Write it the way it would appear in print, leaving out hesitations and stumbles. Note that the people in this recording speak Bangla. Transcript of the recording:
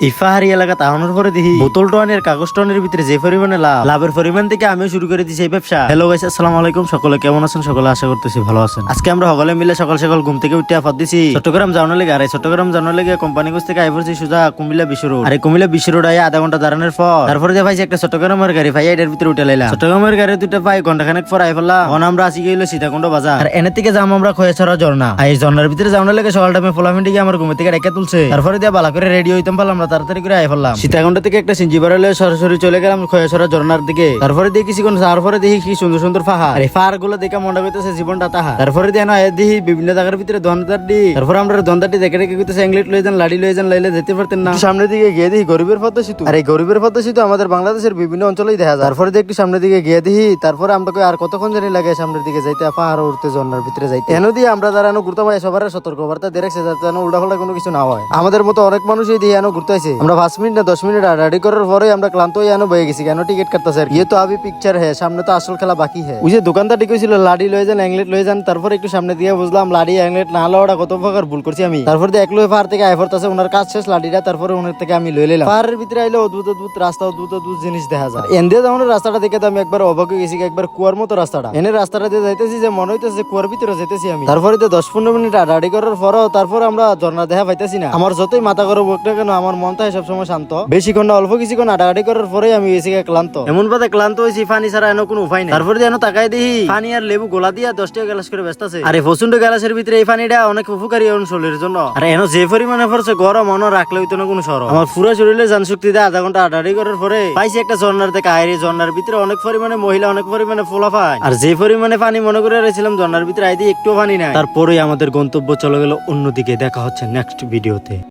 এই পাহাড়ি এলাকা তাহনের পরে দেখি বোতল টনের কাগজ টনের ভিতরে যে পরিমাণে লাভের পরিমাণ থেকে আমিও শুরু করে দিয়েছি এই ব্যবসা। হ্যালো গাইস, আসসালামু আলাইকুম। সকলে কেমন আছেন? সকলে আশা করতেছি ভালো আছেন। আজকে আমরা সকলে মিলে সকাল সকাল ঘুম থেকে উঠে আফাত দিছি চট্টগ্রাম যাওয়ার লেগে। আর চট্টগ্রাম যাওয়ার লেগে কোম্পানিগঞ্জ থেকে আই পড়ছি সোজা কুমিল্লা বিশ্ব রোড। আর কুমিল্লা বিশ্ব রোড আই আধা ঘন্টা দাঁড়ানোর পর তারপরে যে ভাইছি একটা চট্টগ্রামের গাড়ি ভাই এটার ভিতরে উঠে লাইলাম। চট্টগ্রামের গাড়ি দুইটা পাই ঘন্টাখানেক পর আই ফেললাম। এখন আমরা আসি গেল সীতাকুণ্ড বাজার। আর এনে থেকে যাম আমরা খয়েছড়া ঝর্ণা। আর এই ঝর্ণার ভিতরে যাওয়ার লেগে সকাল টাইমে ফোলাফিন্ডি গিয়ে আমার ঘুম থেকে ডেকে তুলছে। তারপরে দিয়ে বালা করে রেডি হইতাম পারলাম আমরা তাড়াতাড়ি করে আই ফেললাম। সীতাকুণ্ড থেকে একটা সিঞ্জি বাড়ালে সরাসরি চলে গেলাম খয়েছড়া ঝর্ণার দিকে। তারপরে দিয়ে কিছুক্ষণ তারপরে দেখি কি সুন্দর সুন্দর পাহাড়। আর এই পাহাড় গুলো দেখে মনে করতেছে জীবনটা তাহা। তারপরে দিয়ে না দেখি বিভিন্ন জায়গার ভিতরে দন্দাটি। তারপরে আমরা দন্দাটি দেখে রেখে করতেছে এংলিট লয়ে যান, লাড়ি লয়ে যান, লাইলে যেতে পারতেন না। সামনের দিকে গিয়ে দেখি গরিবের পদ্মা সেতু। আর এই গরিবের পদ্মা সেতু আমাদের বাংলাদেশের বিভিন্ন অঞ্চলেই দেখা যায়। তারপরে দিয়ে একটু সামনের দিকে গিয়ে দেখি তারপরে আমরা আর কতক্ষণ জানি লাগে সামনের দিকে যাইতে, পাহাড় উঠতে, ঝর্ণার ভিতরে যাইতে। এনে দিয়ে আমরা যারা ঘুরতে পাই সবার সতর্ক বার্তা দিয়ে রাখছে যাতে উল্টাফাল্টা কোনো কিছু না হয়। আমাদের মতো অনেক মানুষই দিয়ে ঘুরতে আসে। আমরা 5 মিনিট না 10 মিনিট রেডি করার পরে আমরা ক্লান্ত হয়ে বয়ে গেছি। কেন টিকিট কাটতেছে আর তো আবি পিকচার হ্যাঁ, সামনে তো আসল খেলা বাকি হ্যাঁ। ওই যে দোকানদার ঠিক হয়েছিল লাড়ি লয়ে যান, অ্যাংলেট লয়ে যান। তারপরে একটু সামনে দিয়ে বুঝলাম লাড়ি অ্যাংলেট না লওয়া কত প্রকার ভুল করছি আমি। তারপর দিয়ে এক লোয়ে পাহাড় থেকে আইফোর্ট আছে, ওনার কাজ শেষ লাড়িটা। তারপরে ওনার থেকে আমি লয়ে নিলাম। পাহাড়ের ভিতরে আইলে অদ্ভুত অদ্ভুত রাস্তা, অদ্ভুত অদ্ভুত জিনিস দেখা যায়। এনদিয়ে যেমন রাস্তাটা দেখে তো আমি একবার অবাক হয়ে গেছি, একবার কুয়ার মতো রাস্তাটা। এনে রাস্তাটা দিয়ে যাইতেছি যে মনে হইতেছে কুয়ার ভিতরে যেতেছি আমি। তারপরে তো 10-15 মিনিট আড়াআড়ি করার পরও তারপর আমরা ঝর্ণা দেখা পাইতেছি না। আমার যতই মাথা গরম হোক না কেন আমার মনটা সবসময় শান্ত। বেশিক্ষণ না অল্প কিছুক্ষণ আড়াআড়ি করার পরেই আমি এসে ক্লান্ত। এমন ভাবে ক্লান্ত হয়েছি পানি ছাড়া এনে কোনো উপায় নেই। তারপরে যেন তাকাই দিই পানি আর লেবু গোলা দিয়া 10 টাকা গ্লাস করে ব্যস্ত আছে। আর এই প্রচন্ড গ্লাসের ভিতরে এই পানিটা অনেক উপকারী শরীরের জন্য। আর এনে যে পরিমাণে পড়ছে গরম মনে রাখলে হইতো না কোনো সরম। আমার পুরো শরীরে যান শক্তি দেয় আধা ঘন্টা আড়াআড়ি করার পরে পাইছি একটা ঝর্ণার থেকে। আইরে ঝর্ণার ভিতরে অনেক পরিমাণে মহিলা, অনেক পরিমাণে ফোলা পায়। আর যে পরিমাণে পানি মনে করে রেছিলাম ঝর্ণার ভিতরে আইদি একটু পানি নাই। তারপরেই আমাদের গন্তব্য চলে গেল অন্যদিকে। দেখা হচ্ছে নেক্সট ভিডিওতে।